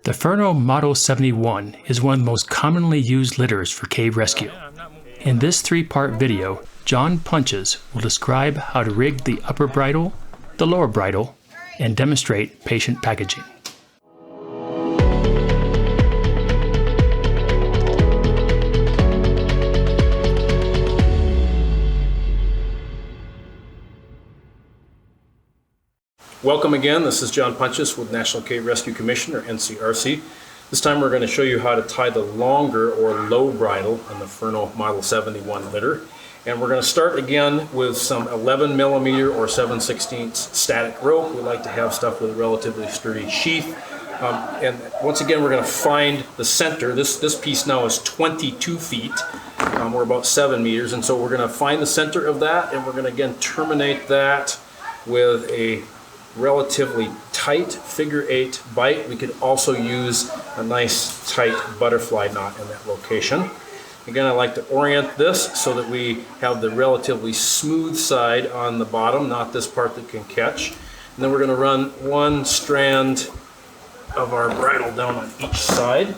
The Ferno Model 71 is one of the most commonly used litters for cave rescue. In this three-part video, John Punches will describe how to rig the upper bridle, the lower bridle, and demonstrate patient packaging. Welcome again. This is John Punches with National Cave Rescue Commission, or NCRC. This time we're going to show you how to tie the longer or low bridle on the Ferno Model 71 litter. And we're going to start again with some 11 millimeter or 7/16 static rope. We like to have stuff with a relatively sturdy sheath. And once again, we're going to find the center. This piece now is 22 feet. We're about 7 meters. And so we're going to find the center of that, and we're going to again terminate that with a relatively tight figure 8 bite. We could also use a nice tight butterfly knot in that location. Again, I like to orient this so that we have the relatively smooth side on the bottom, not this part that can catch. And then we're going to run one strand of our bridle down on each side.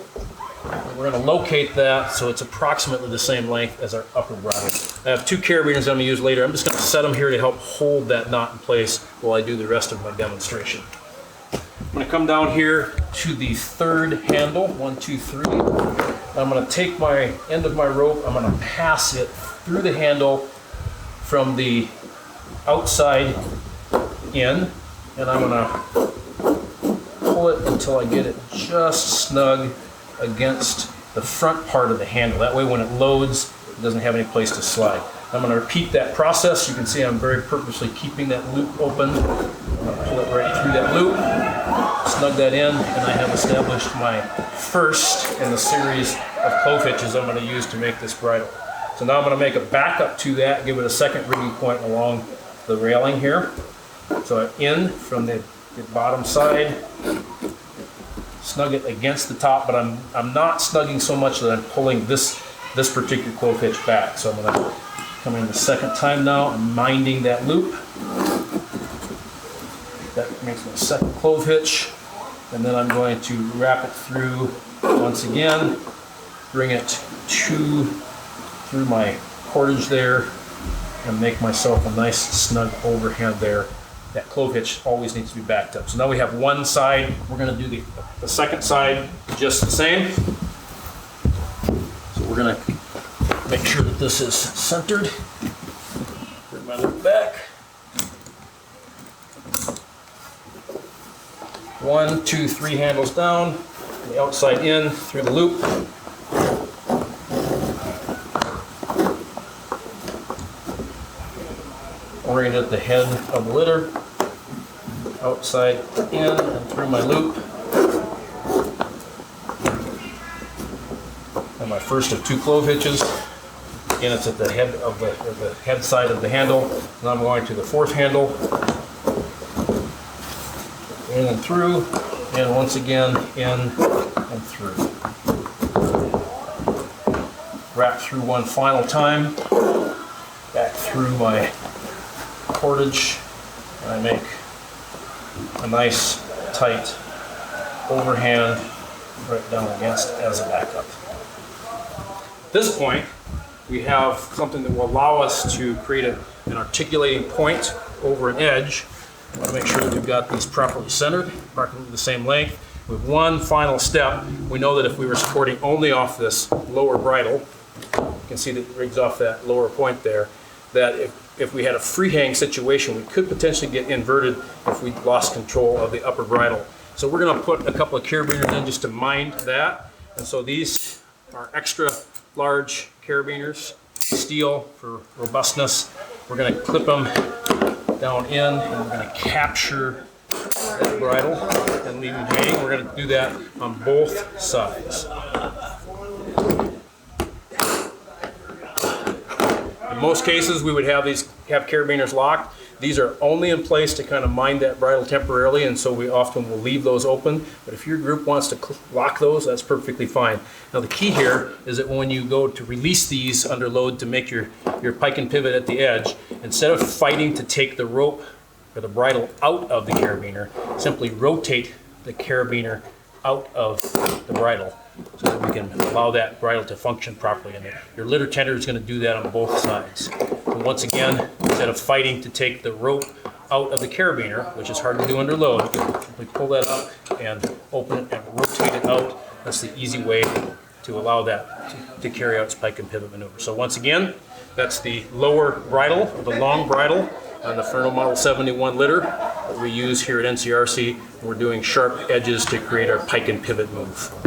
And we're going to locate that so it's approximately the same length as our upper bridle. I have two carabiners I'm going to use later. I'm just going to set them here to help hold that knot in place while I do the rest of my demonstration. I'm going to come down here to the third handle, 1, 2, 3. I'm going to take my end of my rope, I'm going to pass it through the handle from the outside in, and I'm going to pull it until I get it just snug against the front part of the handle. That way when it loads, it doesn't have any place to slide. I'm going to repeat that process. You can see I'm very purposely keeping that loop open. I'm going to pull it right through that loop, snug that in, and I have established my first in the series of clove hitches I'm going to use to make this bridle. So now I'm going to make a backup to that, give it a second rigging point along the railing here. So I'm in from the bottom side, snug it against the top, but I'm not snugging so much that I'm pulling this particular clove hitch back. So I'm going to come in the second time now. I'm minding that loop. That makes my second clove hitch, and then I'm going to wrap it through once again, bring it through my cordage there, and make myself a nice snug overhand there. That clove hitch always needs to be backed up. So now we have one side. We're going to do the second side just the same. So we're going to make sure that this is centered. Bring my loop back. 1, 2, 3 handles down, the outside in through the loop. Orient at the head of the litter, outside in and through my loop. And my first of 2 clove hitches. Again, it's at the head of the head side of the handle. And I'm going to the fourth handle. In and through, and once again in and through. Wrap through one final time, back through my cordage, and I make a nice tight overhand right down against as a backup. At this point, we have something that will allow us to create an articulating point over an edge. I want to make sure that we've got these properly centered, approximately the same length. With one final step, we know that if we were supporting only off this lower bridle, you can see that it rigs off that lower point there, that if we had a freehang situation, we could potentially get inverted if we lost control of the upper bridle. So we're going to put a couple of carabiners in just to mind that. And so these are extra large carabiners, steel for robustness. We're going to clip them down in, and we're going to capture that bridle and leave them hanging. We're going to do that on both sides. In most cases, we would have carabiners locked. These are only in place to kind of mind that bridle temporarily, and so we often will leave those open. But if your group wants to lock those, that's perfectly fine. Now the key here is that when you go to release these under load to make your pike and pivot at the edge, instead of fighting to take the rope or the bridle out of the carabiner, simply rotate the carabiner out of the bridle so that we can allow that bridle to function properly. And your litter tender is going to do that on both sides. And once again, instead of fighting to take the rope out of the carabiner, which is hard to do under load, we pull that up and open it and rotate it out. That's the easy way to allow that to carry out its pike and pivot maneuver. So once again, that's the lower bridle, or the long bridle, on the Ferno Model 71 litter that we use here at NCRC. We're doing sharp edges to create our pike and pivot move.